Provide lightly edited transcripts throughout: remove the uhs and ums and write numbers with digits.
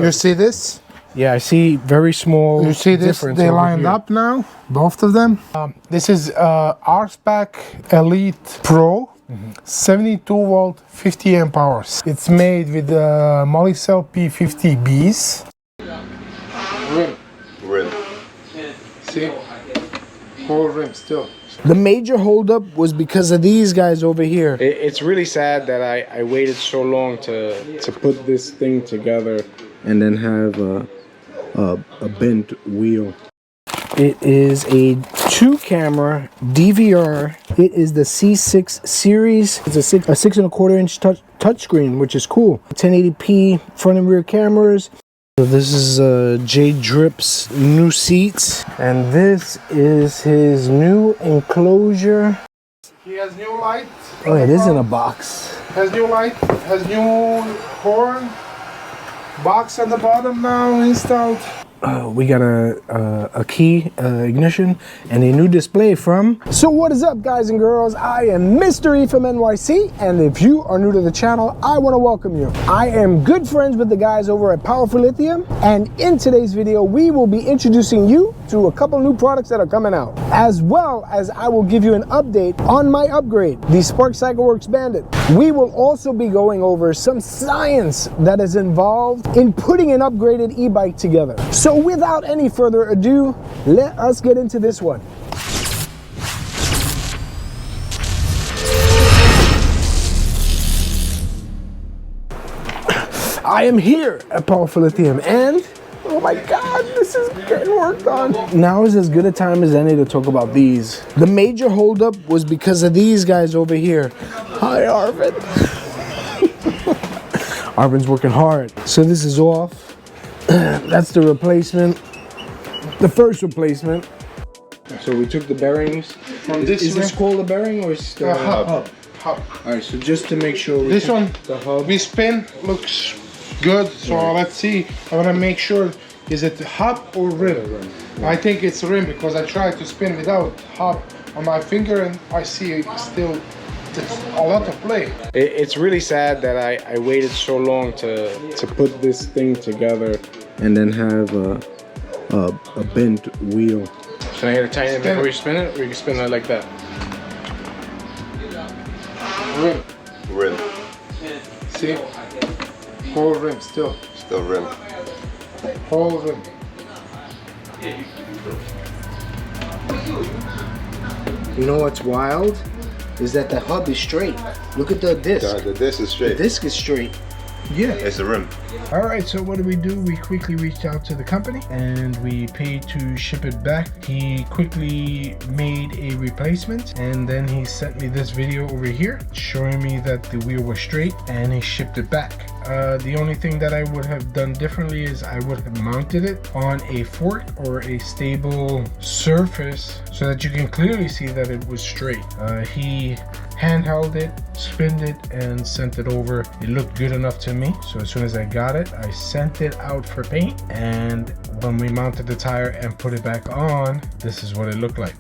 You see this? Yeah, I see very small. You see this? They lined up now, both of them. This is Spark Elite Pro, 72 volt, 50 amp hours. It's made with Michelin P50Bs. Rim. See? Whole rim still. The major holdup was because of these guys over here. It's really sad that I waited so long to put this thing together and then have a bent wheel. It is a 2-camera DVR. It is the C6 series. It's a 6 1/4 inch touchscreen, which is cool. 1080p front and rear cameras. So this is J Drip's new seats, and this is his new enclosure. He has new light. Oh, it is in a box. Has new light. Has new horn. Box at the bottom now installed. We got a key ignition and a new display from. So what is up, guys and girls? I am Mr. E from NYC, and if you are new to the channel, I want to welcome you. I am good friends with the guys over at Powerful Lithium, and in today's video we will be introducing you to a couple new products that are coming out, as well as I will give you an update on my upgrade, the Spark CycleWorks Bandit. We will also be going over some science that is involved in putting an upgraded e-bike together. So without any further ado, let us get into this one. I am here at Powerful Lithium, and oh my god, this is getting worked on. Now is as good a time as any to talk about these. The major holdup was because of these guys over here. Hi, Arvin. Arvin's working hard. So this is off. That's the replacement, the first replacement. So we took the bearings From this Is this called a bearing or is it a hub? All right, so just to make sure. This one, the hub. we spin, looks good. So let's see. I want to make sure, is it hub or rim? I think it's rim because I tried to spin without hub on my finger and I see still it's a lot of play. It's really sad that I waited so long to put this thing together and then have a bent wheel. Can I get a tiny bit before you spin it, or you can spin it like that? Rim. See? Whole rim still. Still rim. Whole rim. You know what's wild? Is that the hub is straight. Look at the disc. The disc is straight. The disc is straight. Yeah. It's the rim. All right, so what do? We quickly reached out to the company and we paid to ship it back. He quickly made a replacement and then he sent me this video over here showing me that the wheel was straight and he shipped it back. The only thing that I would have done differently is I would have mounted it on a fork or a stable surface so that you can clearly see that it was straight. He handheld it, spinned it, and sent it over. It looked good enough to me, so as soon as I got it, I sent it out for paint, and when we mounted the tire and put it back on, this is what it looked like.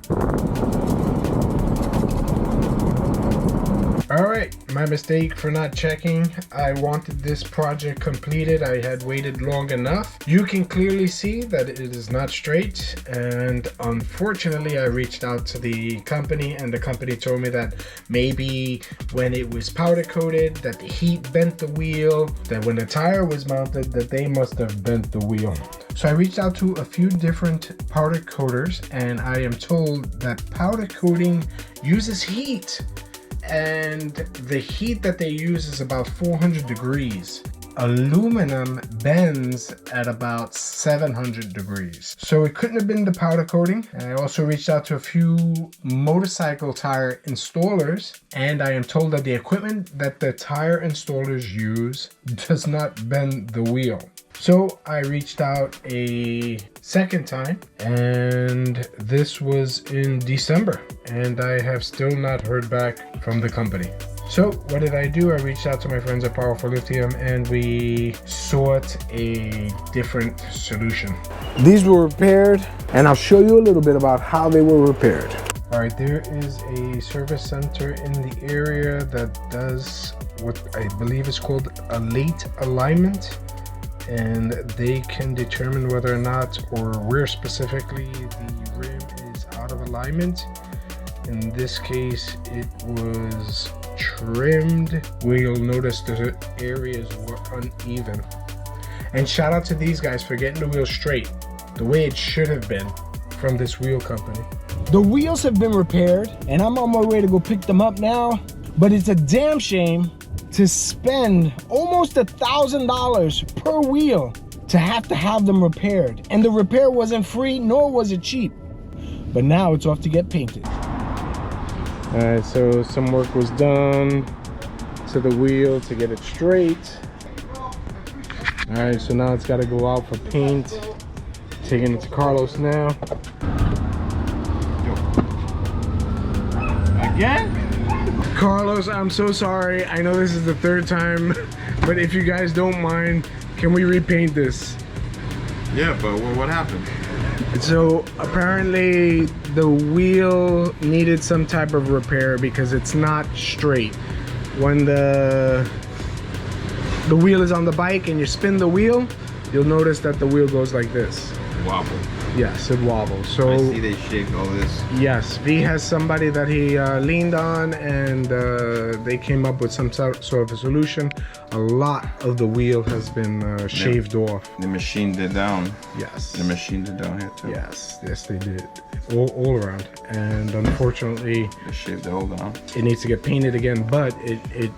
Alright, my mistake for not checking. I wanted this project completed. I had waited long enough. You can clearly see that it is not straight, and unfortunately I reached out to the company and the company told me that maybe when it was powder coated that the heat bent the wheel, that when the tire was mounted that they must have bent the wheel. So I reached out to a few different powder coaters and I am told that powder coating uses heat. And the heat that they use is about 400 degrees. Aluminum bends at about 700 degrees. So it couldn't have been the powder coating. And I also reached out to a few motorcycle tire installers, and I am told that the equipment that the tire installers use does not bend the wheel. So I reached out a second time, and this was in December, and I have still not heard back from the company. So what did I do? I reached out to my friends at Powerful Lithium and we sought a different solution. These were repaired, and I'll show you a little bit about how they were repaired. All right, there is a service center in the area that does what I believe is called a late alignment. and they can determine whether or not, or where specifically, the rim is out of alignment. In this case, it was trimmed where you'll notice the areas were uneven. And shout out to these guys for getting the wheel straight, the way it should have been from this wheel company. The wheels have been repaired and I'm on my way to go pick them up now, but it's a damn shame to spend almost $1,000 per wheel to have them repaired. And the repair wasn't free, nor was it cheap. But now it's off to get painted. All right, so some work was done to the wheel to get it straight. All right, so now it's got to go out for paint. Taking it to Carlos now. Again? Carlos, I'm so sorry. I know this is the third time, but if you guys don't mind, can we repaint this? Yeah, but what happened? So apparently the wheel needed some type of repair because it's not straight. When the wheel is on the bike and you spin the wheel, you'll notice that the wheel goes like this. Wobble. Yes, it wobbles. So I see they shaved all this. yes, V has somebody that he leaned on, and they came up with some sort of a solution. A lot of the wheel has been shaved off. They machined it down. Yes. They machined it down here too. Yes, yes they did. All around. And unfortunately, They shaved it all down. it needs to get painted again, but it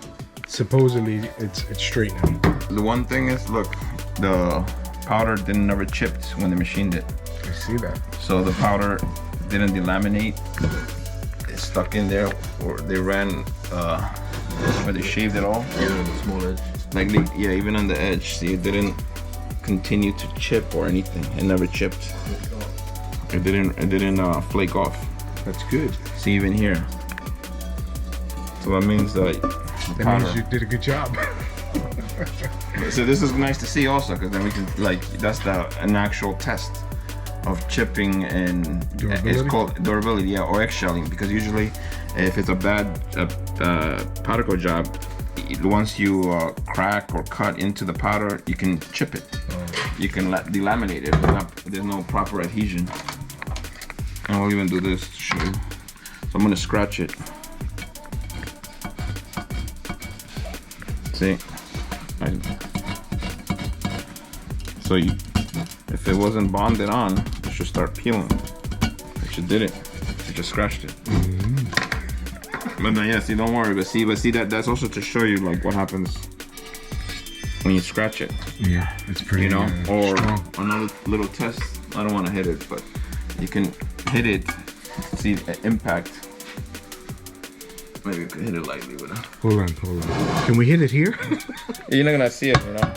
supposedly it's straight now. The one thing is, look, the powder never chipped when they machined it. I see that. So the powder didn't delaminate. It stuck in there, or they ran where they shaved it all. Yeah, the small edge. Like yeah, even on the edge. See, it didn't continue to chip or anything. It never chipped. It didn't flake off. That's good. See, even here. So that means that the That powder. means you did a good job. So this is nice to see also, because then we can, like, that's an actual test of chipping and Durability? it's called durability, yeah, or eggshelling, because usually if it's a bad powder coat job, once you crack or cut into the powder, you can chip it. You can delaminate it. There's no proper adhesion. And we'll even do this to show you. So I'm gonna scratch it. See? So if it wasn't bonded on, it should start peeling. But you didn't. You just scratched it. But no, yeah, see, don't worry. But see that's also to show you like what happens when you scratch it. Yeah, it's pretty. You know, or strong. another little test. I don't want to hit it, but you can hit it. See the impact. Maybe you could hit it lightly with it. Hold on. Can we hit it here? You're not gonna see it, you know.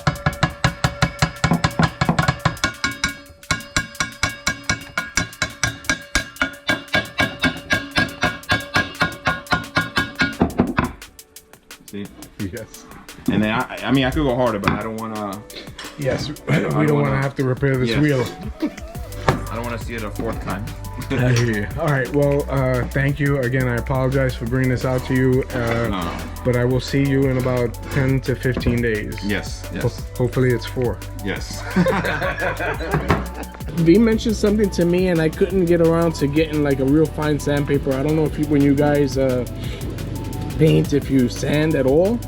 See? Yes. And then I mean I could go harder, but I don't wanna. Yes, we don't want to have to repair this Yes. wheel. I don't wanna see it a fourth time. I hear you. All right, well, thank you. Again, I apologize for bringing this out to you, No. but I will see you in about 10 to 15 days. Yes. Hopefully it's 4. Yes. V mentioned something to me and I couldn't get around to getting like a real fine sandpaper. I don't know if you, when you guys paint, if you sand at all,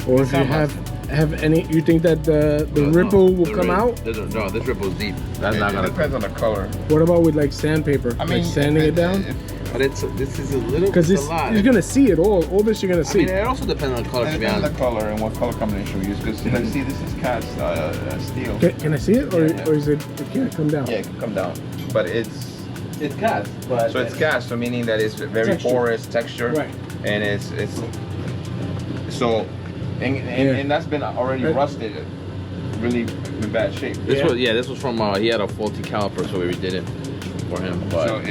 or if you have any, you think that the ripple will come out? No, this ripple's deep. That's not gonna. depends on the color. What about with like sandpaper? I mean, like sanding it down? But this is a little. Because it's a lot. you're gonna see it all. All this you're gonna I see. mean, it also depends on the color. To be honest. color and what color combination we use. Because like, see, this is cast steel. Can I see it, or, Yeah. or is it can't come down? Yeah, it can come down, but it's cast, but so it's cast, so meaning that it's very Texture. porous texture, Right. and it's so and that's been already rusted, really in bad shape. This was from he had a faulty caliper, so we redid it for him. But So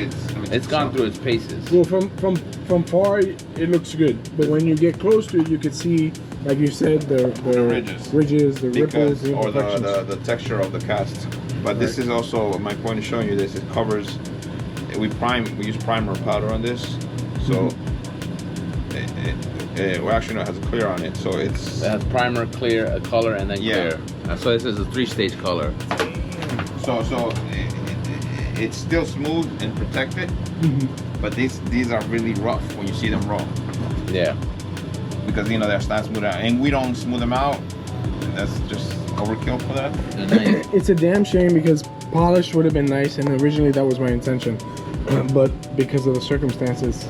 it's gone through its paces. Well, from far it looks good, but when you get close to it, you can see, like you said, the ridges, the ripples, the or imperfections. the texture of the cast. But this is also my point of showing you this. It covers. We use primer powder on this, so Well, actually, no, it has a clear on it, so it's. It has primer, clear, a color, and then Yeah. clear. So this is a 3-stage color. So it's still smooth and protected, but these are really rough when you see them raw. Yeah. Because you know they're not smooth out, and we don't smooth them out. That's just overkill for that. Nice. It's a damn shame because polish would have been nice, and originally that was my intention. But because of the circumstances,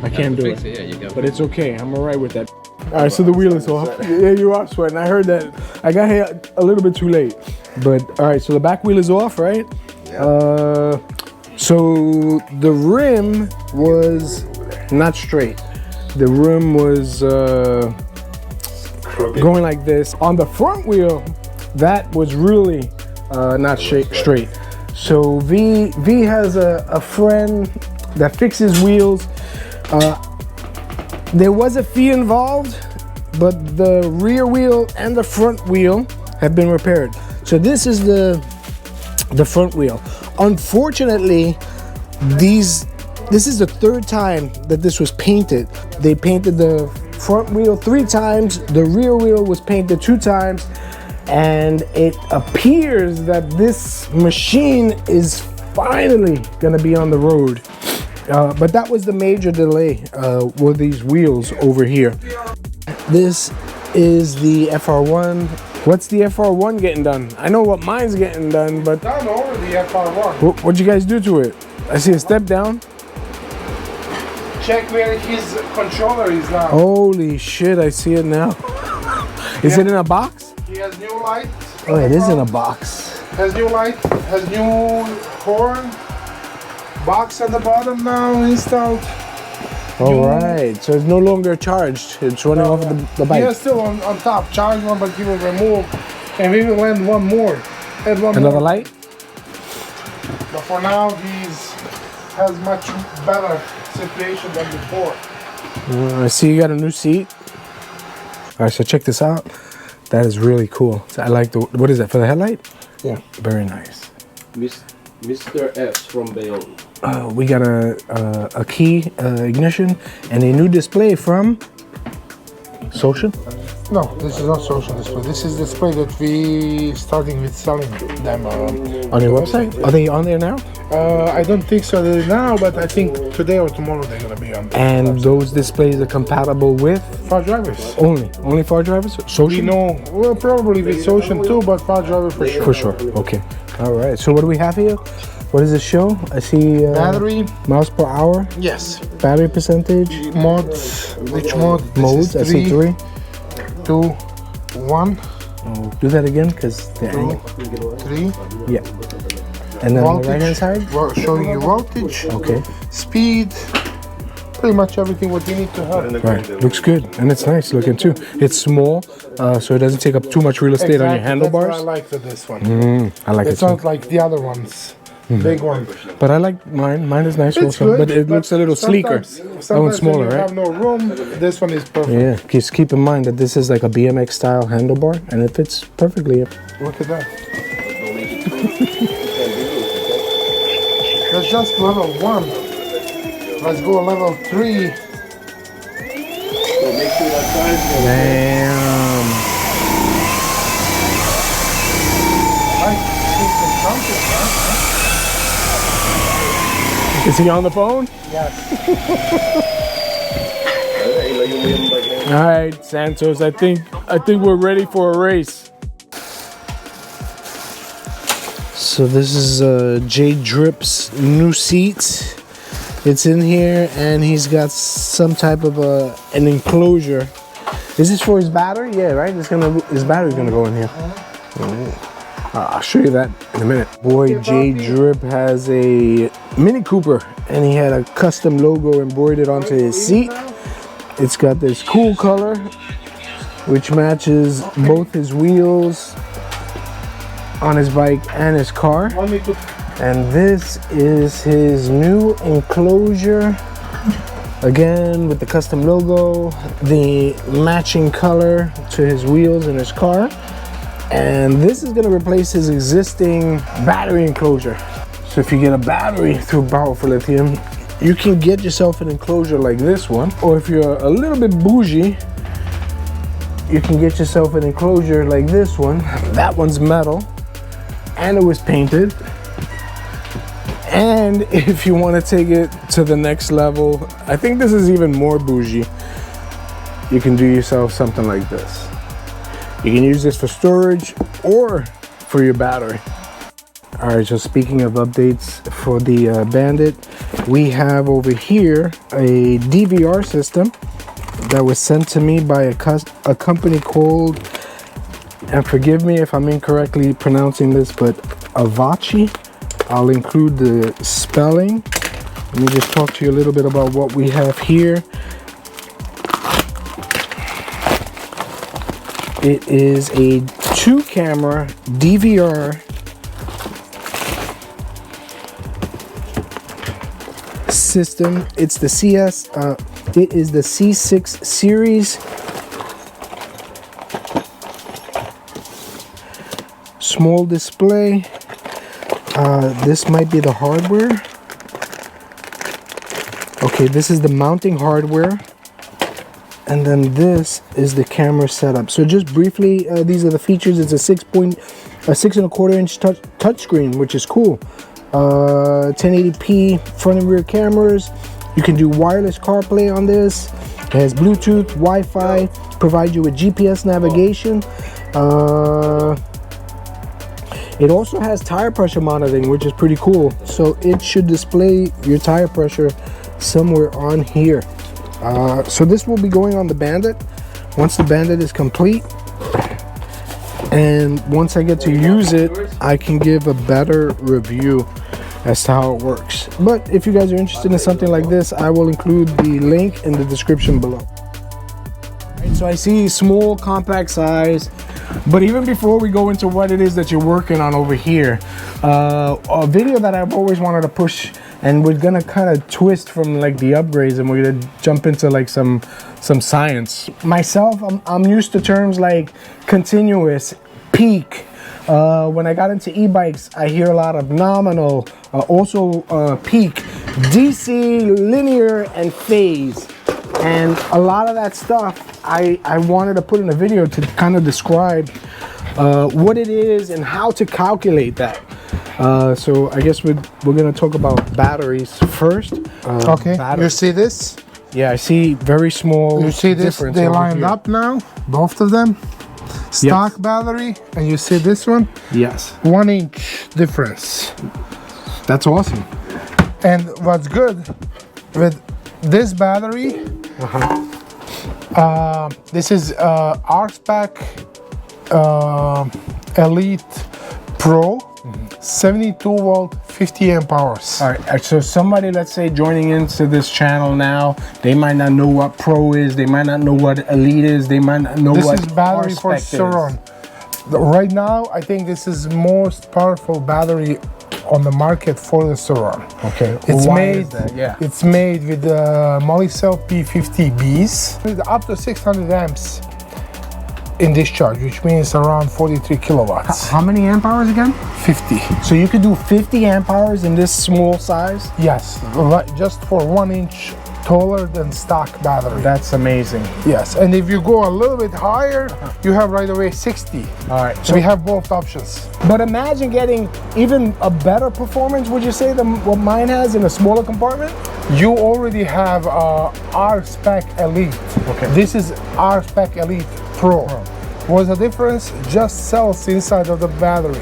I can't do it. Yeah, you got But it's okay. I'm all right with that. All right, so the wheel is off. Yeah, you are sweating. I heard that. I got here a little bit too late. But all right, so the back wheel is off, right? Yeah. So the rim was not straight. The rim was going like this. On the front wheel, that was really not straight. So V has a friend that fixes wheels. There was a fee involved, but the rear wheel and the front wheel have been repaired. So this is the front wheel. Unfortunately, this is the third time that this was painted. They painted the front wheel 3 times, the rear wheel was painted 2 times, and it appears that this machine is finally gonna be on the road. But that was the major delay with these wheels over here. This is the FR1. What's the FR1 getting done? I know what mine's getting done, but Done over the FR1. what'd you guys do to it? I see a step down. Check where his controller is now. Holy shit, I see it now. Is it in a box? He has new light. Oh, it is in a box. Has new light. Has new horn. Box at the bottom now installed. All right, so it's no longer charged. It's running off the bike. Yeah, still on top. Charge one, but he will remove. And we will add one more. Add one Another more. light? But for now, has much better situation than before. I see you got a new seat. All right, so check this out. That is really cool. So I like the, what is that, for the headlight? Yeah. Very nice. Mr. S from Bayonne. We got a key ignition and a new display from Social. No, this is not social display. This is display that we starting with selling them. On your website? Are they on there now? I don't think so now, but I think today or tomorrow they're gonna be on. And those displays are compatible with FarDrivers. only FarDrivers? Social? We know, well, probably with Social too, but FarDriver for sure. For sure. Okay. All right. So what do we have here? What does this show? I see Battery. miles per hour. Yes. Battery percentage. Mods. Which mod? This Modes. I is see 3. 2, 1, Oh, do that again, because the angle. 3. Yeah. And then on the right hand side. Showing you voltage. Okay. Speed. Pretty much everything what you need to have. Right. Looks good, and it's nice looking too. It's small, so it doesn't take up too much real estate on your handlebars. That's what I like with this one. I like It's it not too. like the other ones. Big one. But I like mine. Mine is nice It's also, good, but it looks a little sleeker. Sometimes That one's smaller, when you right? have no room. This one is perfect. Yeah. Just keep in mind that this is like a BMX style handlebar, and it fits perfectly. Look at that. That's just level 1. Let's go level 3. Damn. Is he on the phone? Yes. All right, Santos. I think we're ready for a race. So this is J Drip's new seat. It's in here, and he's got some type of an enclosure. Is this for his battery? Yeah, right. His battery's gonna go in here. I'll show you that in a minute. Boy, J Drip has a Mini Cooper, and he had a custom logo embroidered onto his seat. It's got this cool color, which matches both his wheels on his bike and his car. And this is his new enclosure. Again, with the custom logo, the matching color to his wheels and his car. And this is gonna replace his existing battery enclosure. So if you get a battery through Powerful Lithium, you can get yourself an enclosure like this one, or if you're a little bit bougie, you can get yourself an enclosure like this one. That one's metal and it was painted. And if you want to take it to the next level, I think this is even more bougie. You can do yourself something like this. You can use this for storage or for your battery. All right, so speaking of updates for the Bandit, we have over here a DVR system that was sent to me by a company called, and forgive me if I'm incorrectly pronouncing this, but Avachi. I'll include the spelling. Let me just talk to you a little bit about what we have here. It is a 2-camera DVR system. It's the it is the C6 series. Small display. This might be the hardware. Okay, this is the mounting hardware. And then this is the camera setup. So just briefly, these are the features. It's a 6.25 inch touch screen, which is cool. 1080p front and rear cameras. You can do wireless CarPlay on this. It has Bluetooth, Wi-Fi, provides you with GPS navigation. It also has tire pressure monitoring, which is pretty cool. So it should display your tire pressure somewhere on here. So this will be going on the Bandit once the Bandit is complete. And once I get to use it, I can give a better review as to how it works. But if you guys are interested in something like this, I will include the link in the description below. Right, so I see small, compact size. But even before we go into what it is that you're working on over here, a video that I've always wanted to push, and we're gonna kind of twist from like the upgrades, and we're gonna jump into like some science. Myself, I'm used to terms like continuous, peak. When I got into e-bikes, I hear a lot of nominal, also peak, DC, linear, and phase. And a lot of that stuff I wanted to put in a video to kind of describe what it is and how to calculate that. So I guess we're gonna talk about batteries first. Okay, you see this? Yeah, I see very small. You see this? They lined up now, both of them. Stock battery, and you see this one? Yes. 1 inch difference. That's awesome. And what's good with this battery? This is RSpec Elite Pro, 72 volt, 50 amp hours. All right, so somebody, let's say, joining into this channel now, they might not know what Pro is, they might not know what Elite is, they might not know what This is battery for Surron. Right now, I think this is most powerful battery on the market for the Surron. Okay, it's why made. Is that? Yeah. It's made with the Michelin P50Bs with up to 600 amps in discharge, which means around 43 kilowatts. How many amp hours again? 50. So you could do 50 amp hours in this small size? Yes, just for 1 inch taller than stock battery. That's amazing. Yes, and if you go a little bit higher, you have right away 60. All right, so we have both options. But imagine getting even a better performance, would you say, than what mine has in a smaller compartment? You already have RSpec Elite. Okay. This is RSpec Elite Pro. What's the difference? Just cells inside of the battery.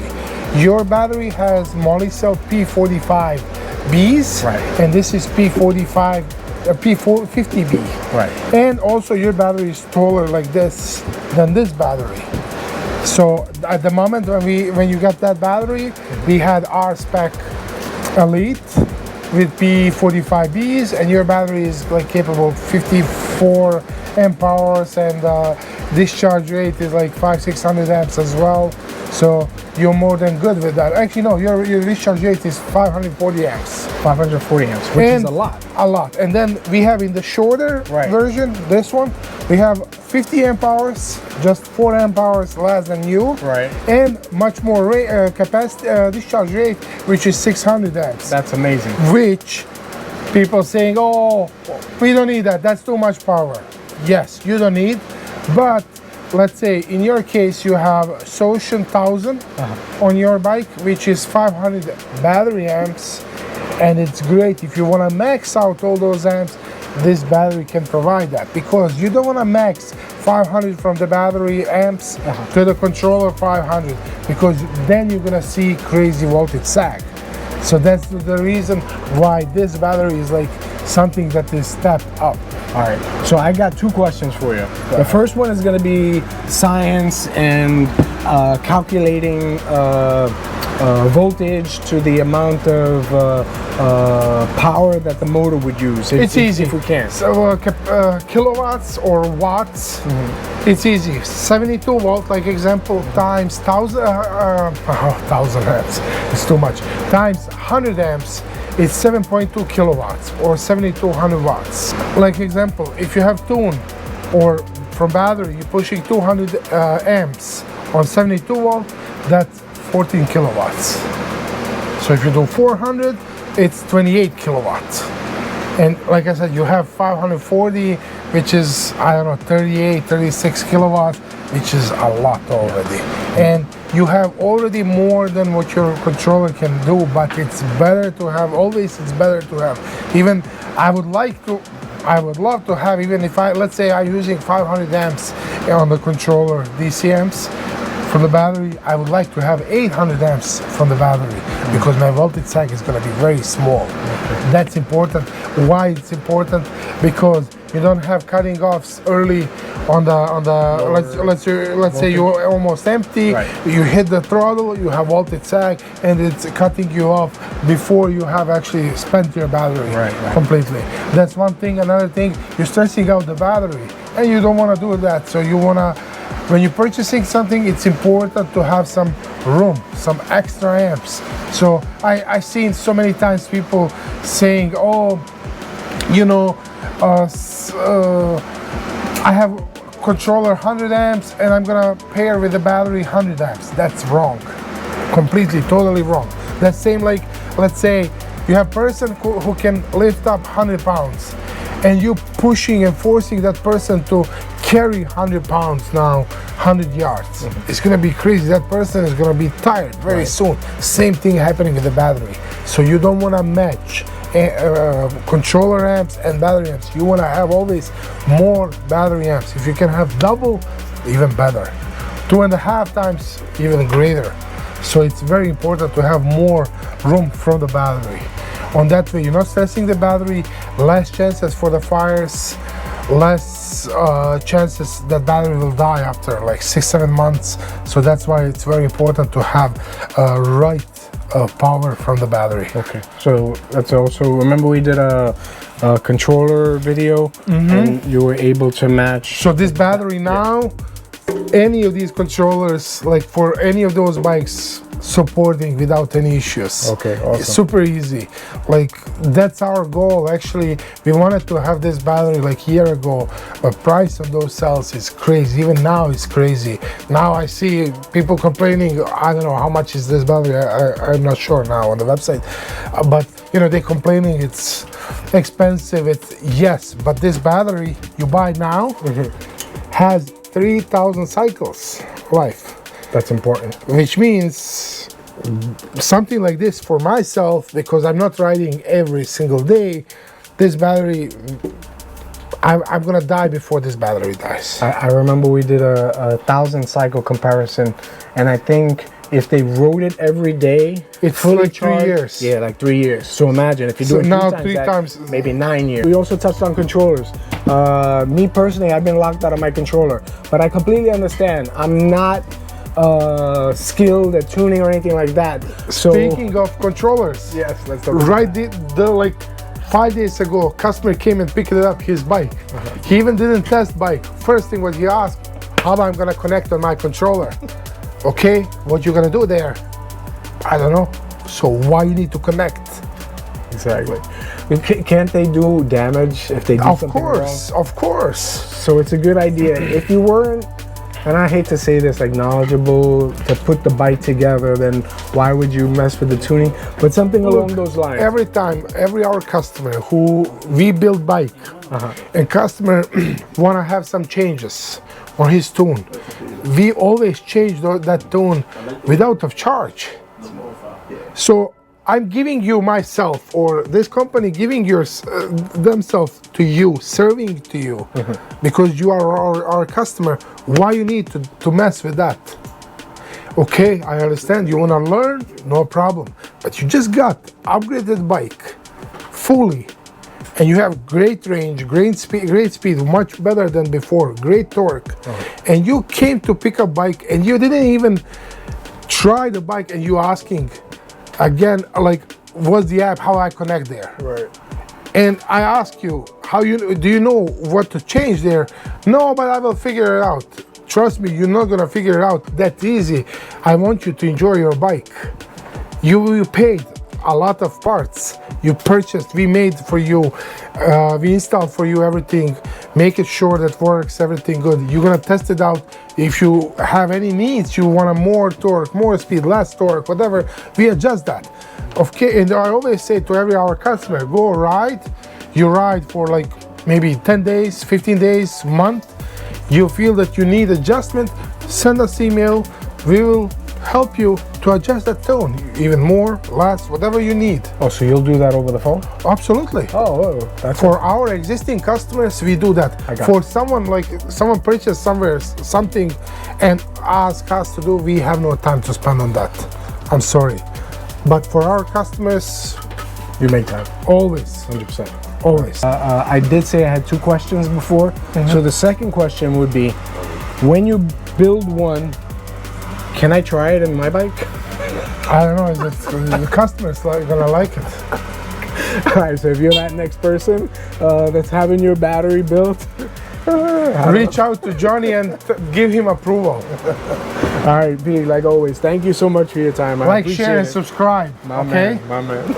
Your battery has Michelin P45Bs, right, and this is P50B. Right. And also your battery is taller like this than this battery. So at the moment when you got that battery, we had RSpec Elite with P45Bs, and your battery is like capable of 54 amp hours, and discharge rate is like 500-600 amps as well. So you're more than good with that. Actually, no, your discharge rate is 540 amps. 540 amps, which is a lot. A lot. And then we have in the shorter version, this one, we have 50 amp hours, just 4 amp hours less than you. Right. And much more capacity, discharge rate, which is 600 amps. That's amazing. Which People saying, oh, we don't need that, that's too much power. Yes, you don't need, but let's say in your case you have Social 1000 on your bike, which is 500 battery amps, and it's great if you want to max out all those amps. This battery can provide that, because you don't want to max 500 from the battery amps to the controller 500, because then you're gonna see crazy voltage sag. So that's the reason why this battery is like something that is stepped up. All right, so I got two questions for you. The first one is going to be science and calculating voltage to the amount of power that the motor would use. It's easy if we can. So kilowatts or watts, it's easy. 72 volt, like example, times 1000 amps. It's too much. Times 100 amps. It's 7.2 kilowatts or 7200 watts. Like example, if you have tune or from battery, you're pushing 200 amps on 72 volt, that's 14 kilowatts. So if you do 400, it's 28 kilowatts. And like I said, you have 540, which is, I don't know, 38, 36 kilowatts, which is a lot already. And you have already more than what your controller can do, but it's better to have, always it's better to have. Even I would love to have, even if let's say I'm using 500 amps on the controller, DC amps from the battery, I would like to have 800 amps from the battery, because my voltage sag is going to be very small. That's important. Why it's important? Because you don't have cutting offs early on the let's say you're almost empty, you hit the throttle, you have voltage sag, and it's cutting you off before you have actually spent your battery completely. That's one thing. Another thing, you're stressing out the battery, and you don't want to do that. So you want to, when you're purchasing something, it's important to have some room, some extra amps. So I've seen so many times people saying, oh, you know, I have controller 100 amps and I'm gonna pair with the battery 100 amps. That's wrong. Completely, totally wrong. That's same like, let's say you have a person who can lift up 100 pounds and you pushing and forcing that person to carry 100 pounds now 100 yards. It's gonna be crazy. That person is gonna be tired very soon. Same thing happening with the battery. So you don't wanna match controller amps and battery amps. You want to have always more battery amps. If you can have double, even better. 2.5 times, even greater. So it's very important to have more room from the battery. On that way, you're not stressing the battery, less chances for the fires, less chances that battery will die after like 6-7 months. So that's why it's very important to have right power from the battery. Okay, so that's also, remember we did a controller video and you were able to match. So this battery now, any of these controllers, like for any of those bikes, supporting without any issues. Okay, awesome. It's super easy. Like that's our goal. Actually, we wanted to have this battery like a year ago, but price on those cells is crazy. Even now it's crazy. Now I see people complaining, I don't know how much is this battery, I'm not sure now on the website, but you know, they're complaining it's expensive. It's yes, but this battery you buy now has 3,000 cycles life. That's important. Which means something like this for myself, because I'm not riding every single day, this battery, I'm gonna die before this battery dies. I remember we did a 1,000 cycle comparison, and I think if they rode it every day, it's fully like 3 years. Yeah, like 3 years. So imagine if you do it now three times, maybe 9 years. We also touched on controllers. Me personally, I've been locked out of my controller, but I completely understand. I'm not skilled at tuning or anything like that. So speaking of controllers, yes, let's talk. Right, like 5 days ago, customer came and picked it up his bike. He even didn't test bike. First thing was he asked, how am I gonna connect on my controller? Okay, what you gonna do there? I don't know. So why you need to connect? Exactly. Can't they do damage if they do something wrong? Of course. So it's a good idea. If you weren't and I hate to say this, like knowledgeable to put the bike together, then why would you mess with the tuning? But something along those lines. Every time, our customer who we build bike, and customer wanna have some changes on his tune, we always change that tune without of charge. So I'm giving you myself, or this company giving themselves to you, serving to you, because you are our customer. Why you need to mess with that? Okay, I understand you wanna learn, no problem. But you just got upgraded bike fully, and you have great range, great speed, much better than before, great torque. And you came to pick up bike and you didn't even try the bike, and you asking again, like, what's the app, how I connect there? Right. And I ask you, do you know what to change there? No, but I will figure it out. Trust me, you're not gonna figure it out that easy. I want you to enjoy your bike. You paid a lot of parts. You purchased, we made for you, we installed for you everything, make it sure that works, everything good. You're gonna test it out. If you have any needs, you want a more torque, more speed, less torque, whatever, we adjust that. Okay, and I always say to our customer, go ride. You ride for like maybe 10 days, 15 days, month. You feel that you need adjustment, send us email. We will help you to adjust that tone, even more, less, whatever you need. Oh, so you'll do that over the phone? Absolutely. Oh, that's For our existing customers, we do that. For someone purchased somewhere something and ask us to do, we have no time to spend on that. I'm sorry. But for our customers, you make time. Always. 100%. Always. I did say I had 2 questions before. So the second question would be, when you build one, can I try it in my bike? I don't know, the customer's gonna like it. All right, so if you're that next person that's having your battery built, reach out to Johnny and give him approval. All right, Pete, like always, thank you so much for your time. Like, share, and subscribe. My okay? man, my man.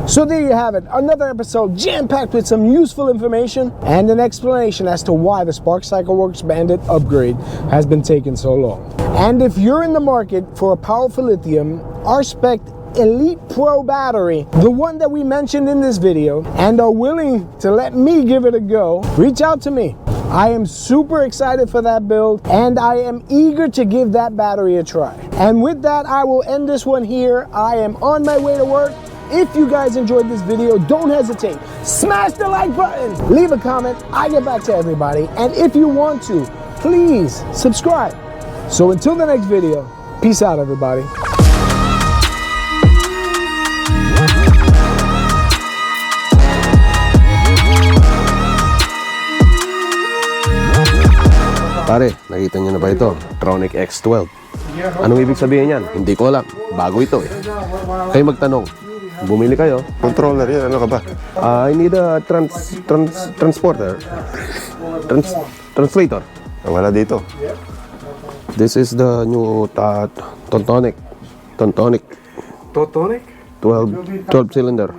So there you have it, another episode jam-packed with some useful information and an explanation as to why the Spark CycleWorks Bandit upgrade has been taking so long. And if you're in the market for a Powerful Lithium R-Spec Elite Pro battery, the one that we mentioned in this video, and are willing to let me give it a go, reach out to me. I am super excited for that build, and I am eager to give that battery a try. And with that, I will end this one here. I am on my way to work. If you guys enjoyed this video, don't hesitate. Smash the like button, leave a comment, I get back to everybody. And if you want to, please subscribe. So until the next video, peace out everybody. Pare, nakita niyo na ba ito? Tronic X12. Anong ibig sabihin yan? Hindi ko alam. Bago ito eh. Kayo magtanong. Bumili kayo. Controller yan, ano ka ba? I need a transporter. Translator. Wala dito. This is the new Tontonic. 12 12 cylinder.